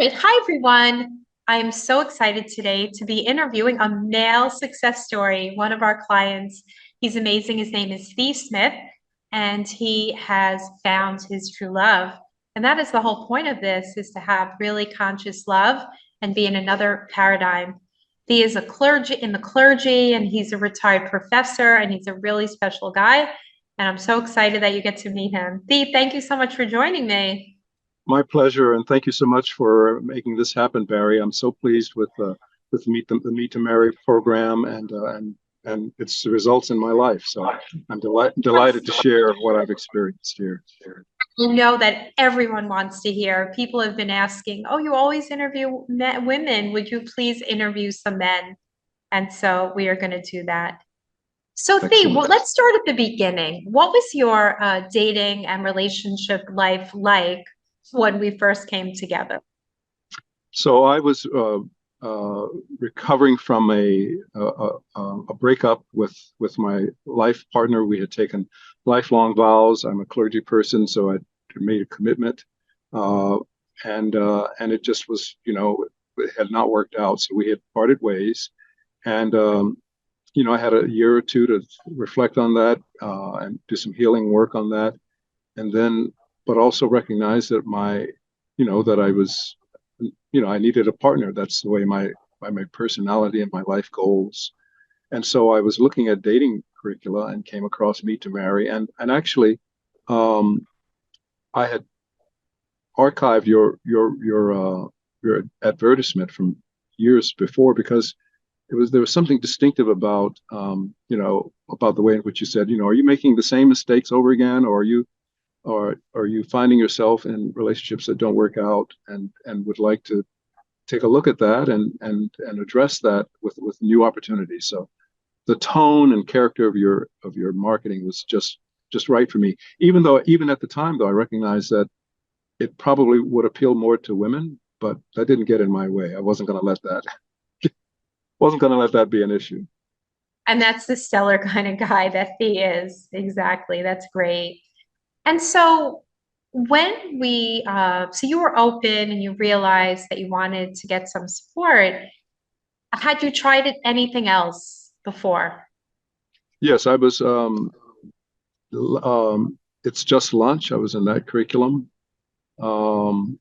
Great. Hi, everyone. I'm so excited today to be interviewing a male success story, one of our clients. He's amazing. His name is Thee Smith, and he has found his true love. And that is the whole point of this, is to have really conscious love and be in another paradigm. Thee is a clergy in the clergy, and he's a retired professor, and he's a really special guy. And I'm so excited that you get to meet him. Thee, thank you so much for joining me. My pleasure, and thank you so much for making this happen, Barry. I'm so pleased with the Meet to Marry program and its results in my life. So I'm delighted to share what I've experienced here. You know that everyone wants to hear. People have been asking, "Oh, you always interview women. Would you please interview some men?" And so we are going to do that. So, Thea, Excellent. well, let's start at the beginning. What was your dating and relationship life like when we first came together? So I was recovering from a breakup with my life partner. We had taken lifelong vows. I'm a clergy person, so I made a commitment, uh, and it just was, it had not worked out. So we had parted ways, and I had a year or two to reflect on that and do some healing work on that, and then, but also recognize that that I was, I needed a partner. That's the way my personality and my life goals. And so I was looking at dating curricula and came across Meet to Marry, and actually, um, I had archived your advertisement from years before because there was something distinctive about about the way in which you said, are you making the same mistakes over again, or are you finding yourself in relationships that don't work out, and would like to take a look at that and address that with new opportunities. So the tone and character of your marketing was just right for me. Even at the time though, I recognized that it probably would appeal more to women, but that didn't get in my way. I wasn't going to let that be an issue. And that's the stellar kind of guy that he is. Exactly. That's great. And so so you were open and you realized that you wanted to get some support. Had you tried anything else before? Yes, I was. It's just lunch. I was in that curriculum. Um,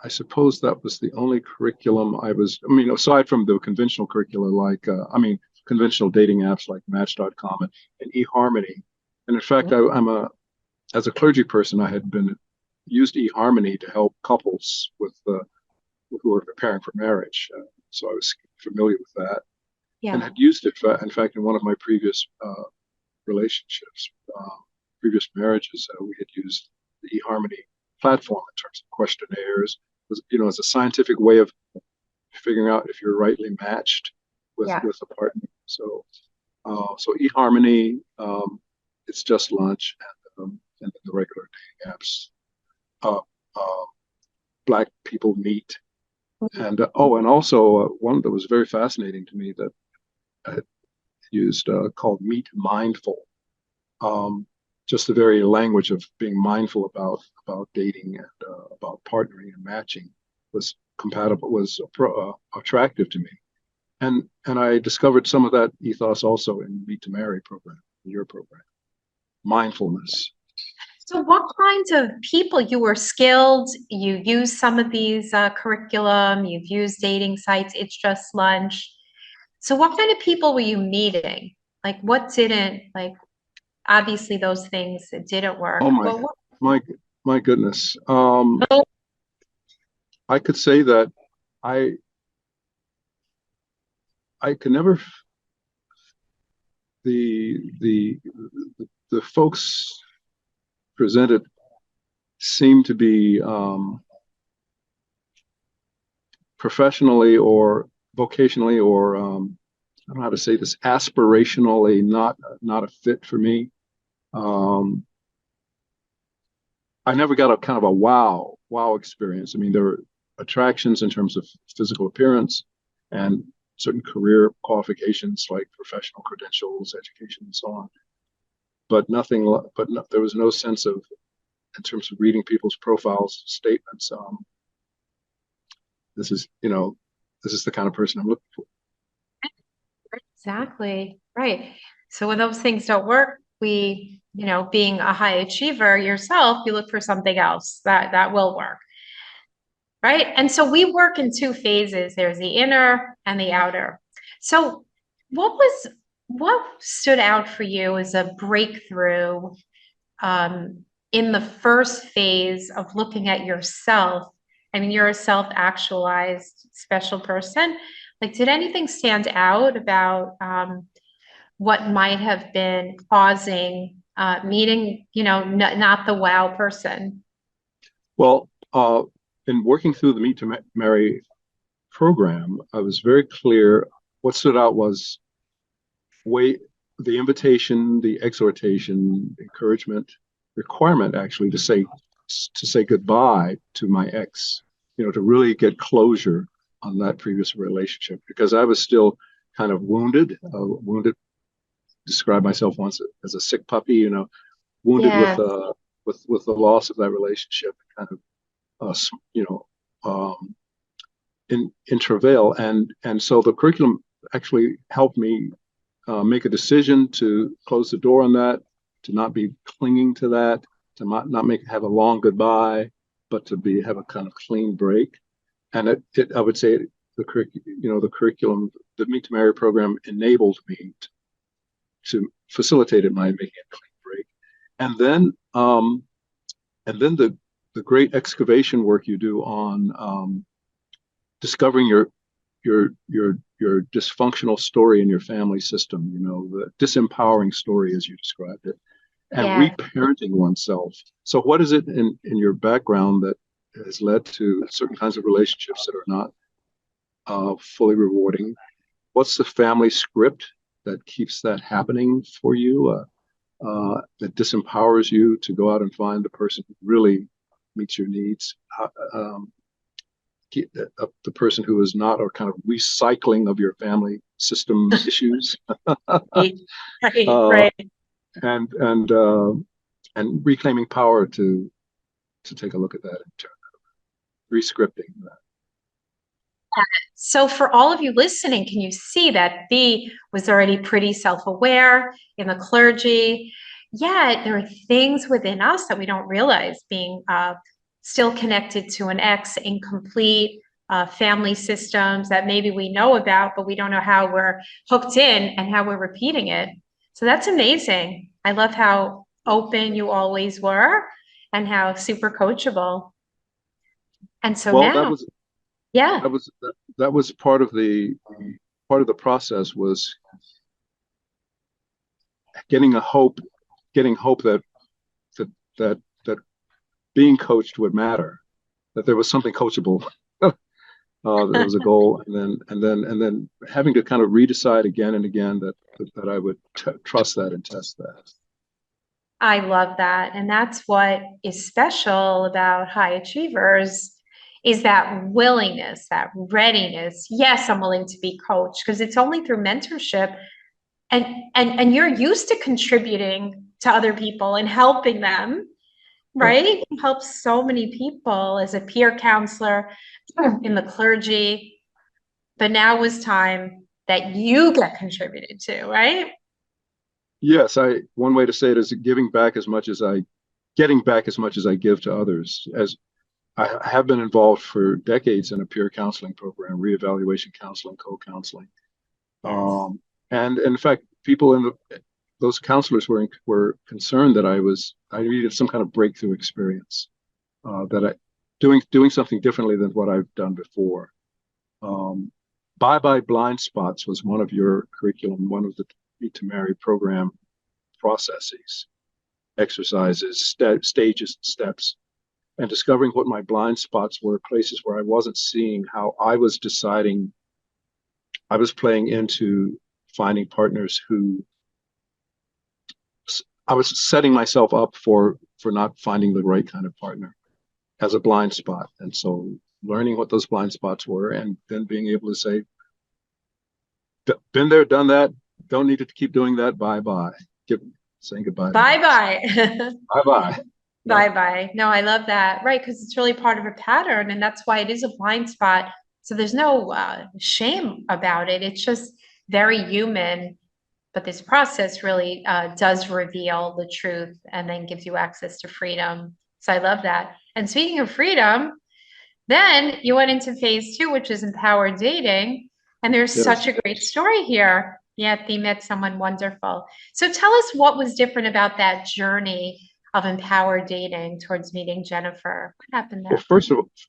I suppose that was the only curriculum I was. I mean, aside from the conventional curricula, like conventional dating apps like Match.com and eHarmony. And in fact, as a clergy person, I had been used eHarmony to help couples who were preparing for marriage. So I was familiar with that and Yeah. had used it. In fact, in one of my previous relationships, previous marriages, we had used the eHarmony platform in terms of questionnaires. It was, as a scientific way of figuring out if you're rightly matched Yeah. with a partner. So eHarmony, it's just lunch, and the regular dating apps. Uh, uh, Black people meet, and and also one that was very fascinating to me that I had used called Meet Mindful. Um, just the very language of being mindful about dating and about partnering and matching was attractive to me, and I discovered some of that ethos also in Meet to Marry program, your program, mindfulness. So what kinds of people you were skilled? You used some of these curriculum, you've used dating sites, it's just lunch. So what kind of people were you meeting? Like what didn't like obviously those things that didn't Oh work. my, But what my, my goodness. I could say that I I could never the the folks presented seem to be professionally or vocationally or I don't know how to say this, aspirationally not a fit for me. Um, I never got a kind of a wow experience. I mean, there were attractions in terms of physical appearance and certain career qualifications like professional credentials, education, and so on. But nothing. But no, there was no sense of, in terms of reading people's profiles, statements. this is, this is the kind of person I'm looking for. Exactly. Right. So when those things don't work, being a high achiever yourself, you look for something else that will work. Right. And so we work in two phases. There's the inner and the outer. So what stood out for you as a breakthrough in the first phase of looking at yourself? I mean, you're a self-actualized special person. Like, did anything stand out about what might have been causing meeting, not the wow person? Well, in working through the Meet to Marry program, I was very clear. What stood out was way the invitation, the exhortation, encouragement, requirement actually to say goodbye to my ex, to really get closure on that previous relationship because I was still kind of wounded. Described myself once as a sick puppy, wounded Yeah. with the loss of that relationship, kind of you know um, in travail, and so the curriculum actually helped me make a decision to close the door on that, to not be clinging to that, to not have a long goodbye, but to have a kind of clean break. And I would say the curriculum, the Meet to Marry program enabled me to facilitate my making a clean break. And then the great excavation work you do on discovering your dysfunctional story in your family system, the disempowering story as you described it, and Yeah. reparenting oneself. So what is it in your background that has led to certain kinds of relationships that are not fully rewarding? What's the family script that keeps that happening for you, that disempowers you to go out and find the person who really meets your needs? The person who is not, or kind of recycling of your family system issues, Right. Right. uh, Right. and and uh, and reclaiming power to take a look at that and rescripting that. So for all of you listening, can you see that B was already pretty self-aware in the clergy? Yet there are things within us that we don't realize, being still connected to an ex, incomplete family systems that maybe we know about, but we don't know how we're hooked in and how we're repeating it. So that's amazing. I love how open you always were and how super coachable. And so Well, that now, was yeah. that was that was part of the process was getting getting hope that that being coached would matter, that there was something coachable. There was a goal, and then having to kind of redecide again and again that I would trust that and test that. I love that. And that's what is special about high achievers is that willingness, that readiness. Yes, I'm willing to be coached because it's only through mentorship and you're used to contributing to other people and helping them, Yeah. right? You help so many people as a peer counselor in the clergy, but now was time that you get contributed to, right? Yes, one way to say it is getting back as much as I give to others. As I have been involved for decades in a peer counseling program, reevaluation counseling, co-counseling. Yes. And in fact, people those counselors were concerned that I needed some kind of breakthrough experience, that I doing something differently than what I've done before. Bye bye blind spots was one of your curriculum, one of the Meet to Marry program processes, exercises, stages, steps, and discovering what my blind spots were, places where I wasn't seeing how I was deciding. I was playing into finding partners who I was setting myself up for not finding the right kind of partner as a blind spot. And so learning what those blind spots were and then being able to say, been there, done that, don't need to keep doing that, bye bye. Saying goodbye to Bye those. bye. Bye bye. Yeah. Bye bye. No, I love that. Right. Because it's really part of a pattern. And that's why it is a blind spot So there's no shame about it. It's just very human. But this process really does reveal the truth and then gives you access to freedom. So I love that. And speaking of freedom, then you went into phase two, which is empowered dating. And there's such Yes. a great story here. Yet you met someone wonderful. So tell us what was different about that journey of empowered dating towards meeting Jennifer. What happened Well, there?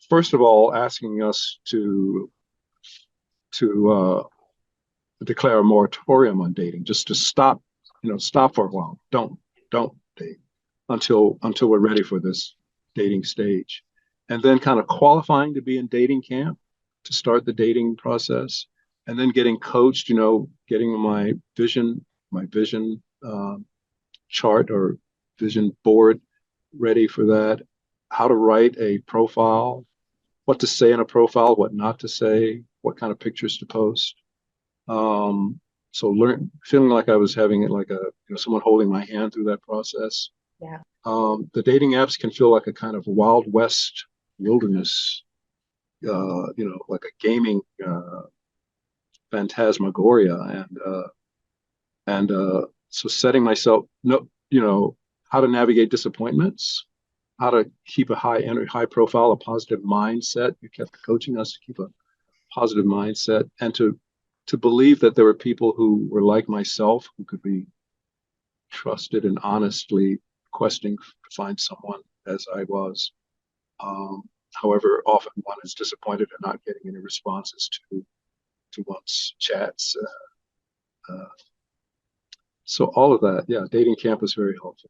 first of all, asking us to declare a moratorium on dating, just to stop, stop for a while. Don't date until we're ready for this dating stage, and then kind of qualifying to be in dating camp to start the dating process, and then getting coached. Getting my vision chart or vision board ready for that. How to write a profile, what to say in a profile, what not to say, what kind of pictures to post. So feeling like I was having it like someone holding my hand through that process. Yeah. The dating apps can feel like a kind of Wild West wilderness, like a gaming phantasmagoria, and so setting myself, no, how to navigate disappointments, how to keep a high profile, a positive mindset. You kept coaching us to keep a positive mindset, and to believe that there were people who were like myself, who could be trusted and honestly questing to find someone as I was. Um, However, often one is disappointed in not getting any responses to one's chats. So all of that, yeah, dating camp was very helpful.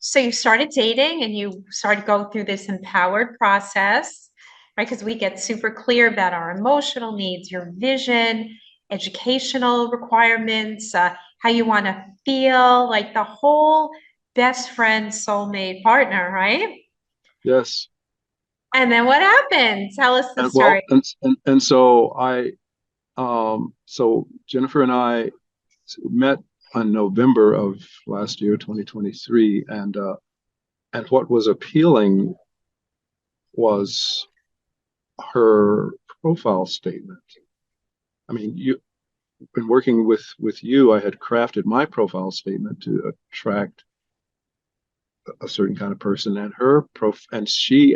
So you started dating and you started going through this empowered process, right? Because we get super clear about our emotional needs, your vision, educational requirements, how you want to feel, like the whole best friend, soulmate partner, right? Yes, And then what happened? Tell us the and well, story. and so Jennifer and I met in November of last year, 2023, and what was appealing was her profile statement. I mean, you been working with you. I had crafted my profile statement to attract a certain kind of person, and and she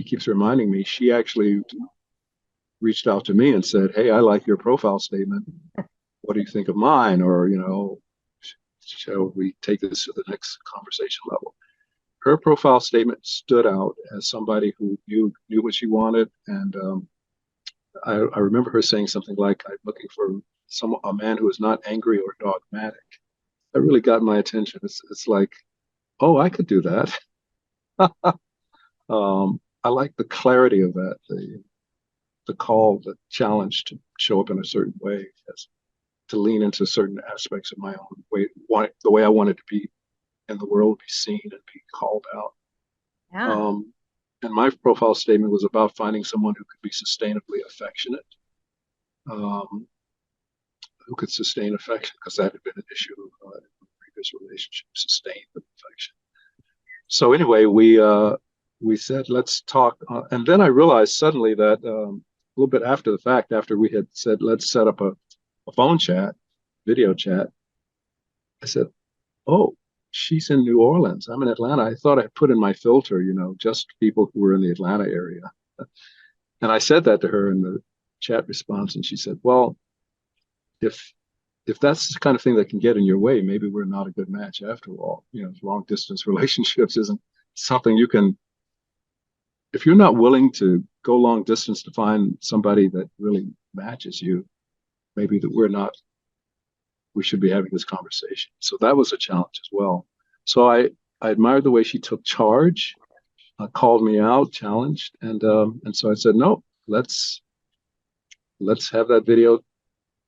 keeps reminding me, she actually reached out to me and said, "Hey, I like your profile statement. What do you think of mine?" Or, shall we take this to the next conversation level? Her profile statement stood out as somebody who knew what she wanted, and I remember her saying something like, "I'm looking for a man who is not angry or dogmatic." That really got my attention. It's like, oh, I could do that. I like the clarity of that, the call, the challenge to show up in a certain way, as to lean into certain aspects of my own way, the way I wanted to be in the world, be seen and be called out. Yeah. Um, and my profile statement was about finding someone who could be sustainably affectionate, um, who could sustain affection, because that had been an issue in previous relationships, sustain the affection. So anyway, we said let's talk, and then I realized suddenly that a little bit after the fact, after we had said let's set up a phone chat, video chat, I said, "Oh, she's in New Orleans. I'm in Atlanta. I thought I put in my filter, just people who were in the Atlanta area." And I said that to her in the chat response, and she said, "Well, if if that's the kind of thing that can get in your way, maybe we're not a good match after all. Long distance relationships isn't something you can, if you're not willing to go long distance to find somebody that really matches you, maybe that we should be having this conversation." So that was a challenge as well. So I admired the way she took charge, called me out, challenged, and so I said, "No, let's have that video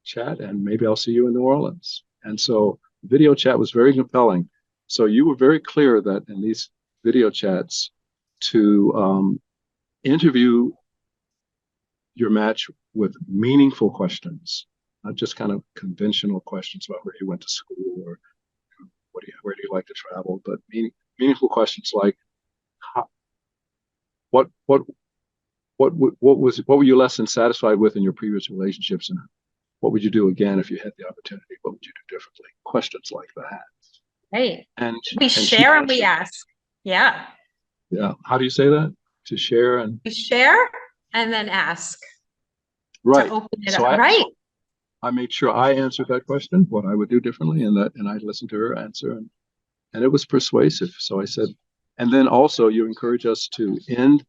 chat, and maybe I'll see you in New Orleans." And so video chat was very compelling. So you were very clear that in these video chats to interview your match with meaningful questions, not just kind of conventional questions about where you went to school or where do you like to travel, but meaningful questions like how, what what were you less than satisfied with in your previous relationships, and what would you do again if you had the opportunity? What would you do differently? Questions like that. Right. And We and she share and we answered. ask. Yeah. Yeah. How do you say that? To share and We share and then ask to right. open it So up. Right. I made sure I answered that question, what I would do differently, and I listened to her answer, and it was persuasive. So I said, and then also you encourage us to end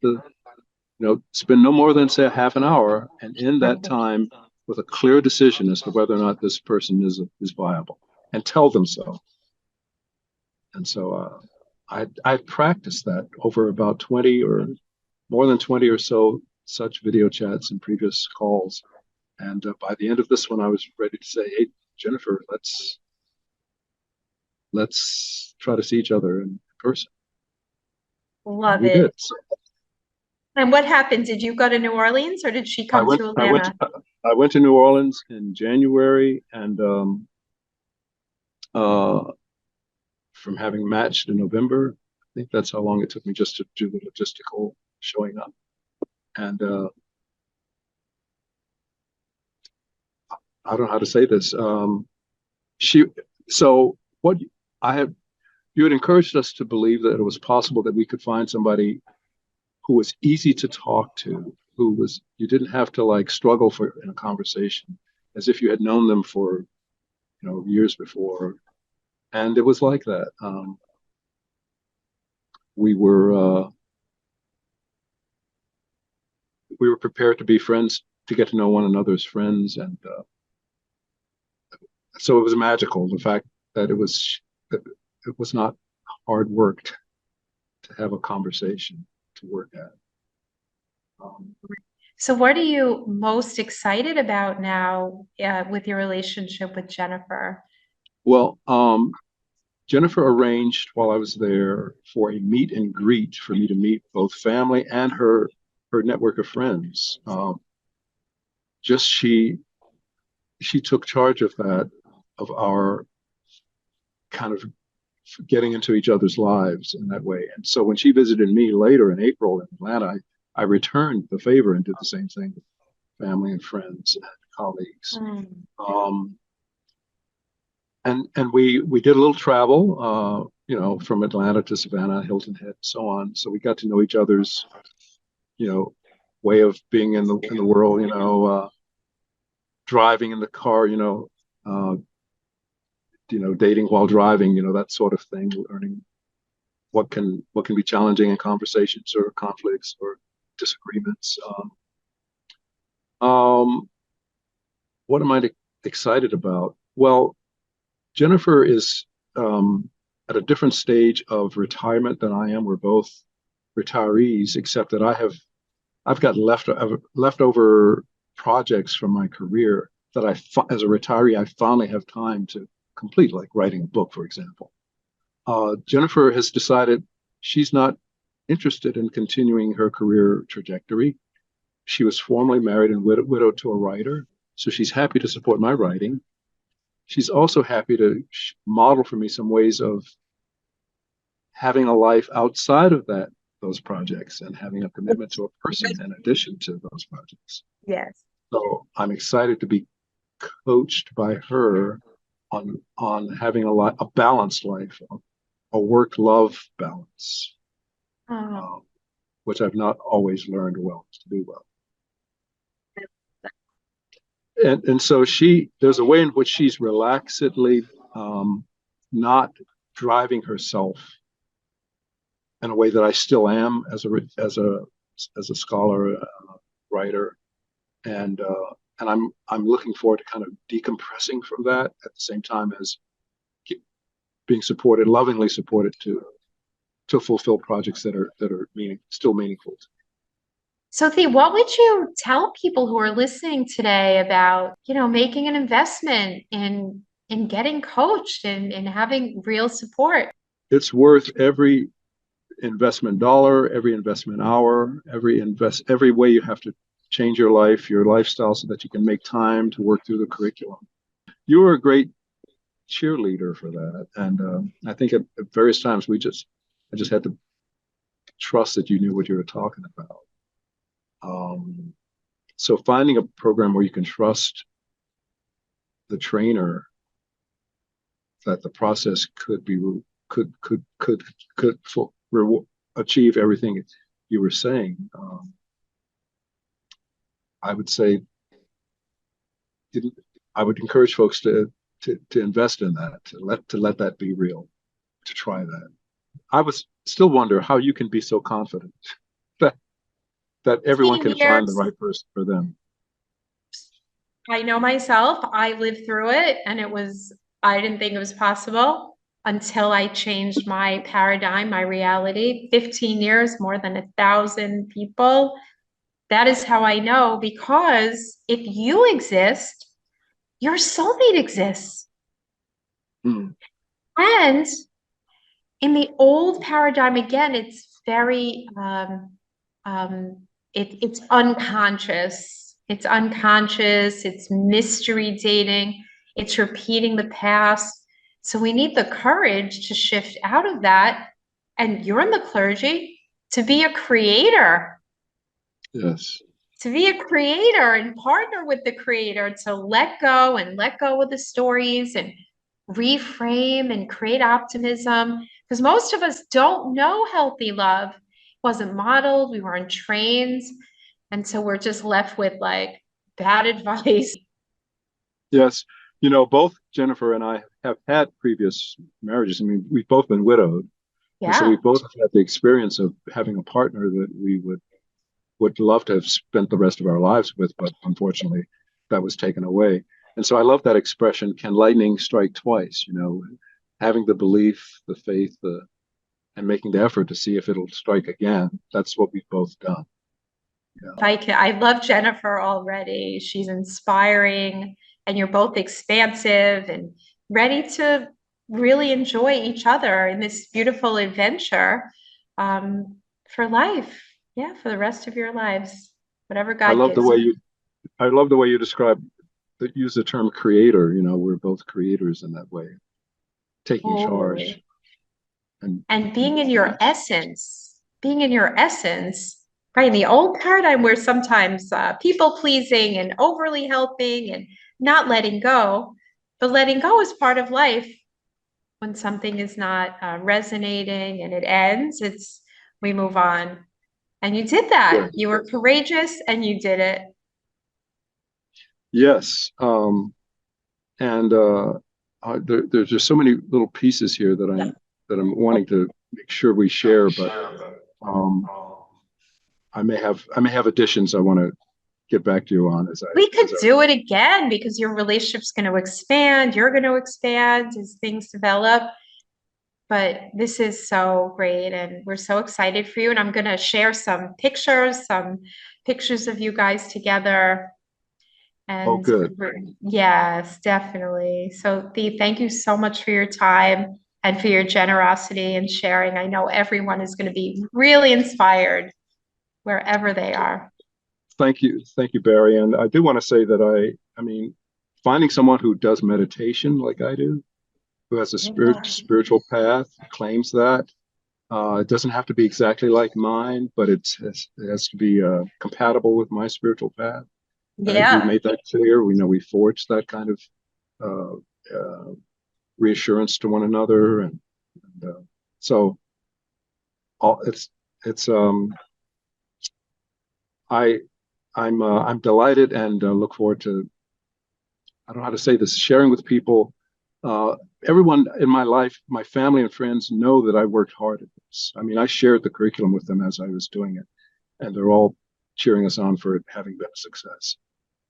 spend no more than say a half an hour, and end that time with a clear decision as to whether or not this person is viable, and tell them so. And so I practiced that over about 20 or more than 20 or so such video chats and previous calls. And by the end of this one, I was ready to say, "Hey, Jennifer, let's try to see each other in person." And Love we did. it. So And what happened? Did you go to New Orleans or did she I come went to I went Atlanta? I went to New Orleans in January, and uh, from having matched in November, I think that's how long it took me just to do the logistical showing up. And I don't know how to say this. She so what I have you had encouraged us to believe that it was possible that we could find somebody who was easy to talk to, who was you didn't have to like struggle for in a conversation, as if you had known them for years before. And it was like that. We were we were prepared to be friends, to get to know one another's friends, and so it was magical. The fact that it was not hard work to have a conversation to work at. Um, So what are you most excited about now with your relationship with Jennifer? well, Jennifer arranged while I was there for a meet and greet for me to meet both family and her network of friends. Just she took charge of that, of our kind of getting into each other's lives in that way. And so when she visited me later in April in Atlanta, I returned the favor and did the same thing with family and friends and colleagues. Mm. Um, and we did a little travel, from Atlanta to Savannah, Hilton Head, and so on. So we got to know each other's, you know, way of being in the world. Driving in the car, dating while driving, that sort of thing. Learning what can be challenging in conversations or conflicts or disagreements. What am I excited about? Well, Jennifer is at a different stage of retirement than I am. We're both retirees, except that I've got leftover projects from my career that as a retiree, I finally have time to complete, like writing a book, for example. Jennifer has decided she's not interested in continuing her career trajectory. She was formerly married and widowed to a writer, so she's happy to support my writing. She's also happy to model for me some ways of having a life outside of those projects, and having a commitment to a person in addition to those projects. Yes. So I'm excited to be coached by her on having a balanced life, a work love balance, Oh, um, which I've not always learned well to do well. And so there's a way in which she's relaxedly not driving herself in a way that I still am as a scholar, writer, and I'm looking forward to kind of decompressing from that at the same time as being supported, lovingly supported to fulfill projects that are still meaningful. so Thea, what would you tell people who are listening today about, making an investment in getting coached and having real support? It's worth every investment dollar, every investment hour, every way you have to change your lifestyle, so that you can make time to work through the curriculum. You were a great cheerleader for that, and I think at various times I just had to trust that you knew what you were talking about. Um, so finding a program where you can trust the trainer that the process could could could could achieve everything you were saying. I would say I would encourage folks to invest in that, to let that be real, to try that. I was still wonder how you can be so confident that everyone 15 can find the years. right person for them. I know myself. I lived through it, and I didn't think it was possible until I changed my paradigm, my reality. 15 years, more than 1,000 people. That is how I know, because if you exist, your soulmate exists. Hmm. And in the old paradigm, again, it's very it's unconscious. It's unconscious, it's mystery dating, it's repeating the past. So we need the courage to shift out of that. And you're in the clergy to be a creator, Yes. and partner with the creator, to let go and let go of the stories and reframe and create optimism. Because most of us don't know healthy love. It wasn't modeled, we weren't trained. And so we're just left with like bad advice. Yes. Both Jennifer and I have had previous marriages. I mean, we've both been widowed. And so we Yeah. both had the experience of having a partner that we would love to have spent the rest of our lives with, but unfortunately that was taken away. And so I love that expression, can lightning strike twice, having the belief, the faith, and making the effort to see if it'll strike again. That's what we've both done. Yeah. I love Jennifer already. She's inspiring, and you're both expansive and ready to really enjoy each other in this beautiful adventure for life. Yeah, for the rest of your lives, whatever I God love the gives way you. you I love the way you describe use the term creator. We're both creators in that way, taking charge Totally. and And and yes. being in your essence, right? In the old paradigm where sometimes people pleasing and overly helping and not letting go, but letting go is part of life. When something is not resonating and it ends, we move on. And you did that. Yes. You were courageous and you did it. Yes. And there's just so many little pieces here that I'm wanting to make sure we share, but um, I may have additions I want to get back to you on as We I could as I do it again because your relationship's going to expand. You're going to expand as things develop. But this is so great, and we're so excited for you. And I'm going to share some pictures of you guys together. Oh, And good. yes, definitely. So, Dee, thank you so much for your time and for your generosity and sharing. I know everyone is going to be really inspired wherever they are. Thank you, Barry. And I do want to say that I mean, finding someone who does meditation like I do, who has a spiritual path, claims that. It doesn't have to be exactly like mine, but it has to be compatible with my spiritual path. We Yeah. made that clear. We know we forged that kind of reassurance to one another, and so all, it's I I'm delighted and look forward to, I don't know how to say this, sharing with people. Uh, Everyone in my life, my family and friends know that I worked hard at this. I mean, I shared the curriculum with them as I was doing it, and they're all cheering us on for it having been a success.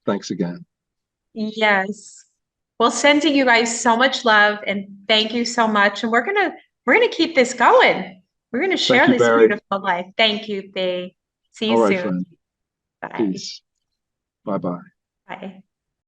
Thanks again. Yes. Well, sending you guys so much love and thank you so much. And we're gonna keep this going. We're gonna Thank share you, this Barry. beautiful life. Thank you, B. See you All right, soon. friend. Bye. Peace. Bye bye. Bye.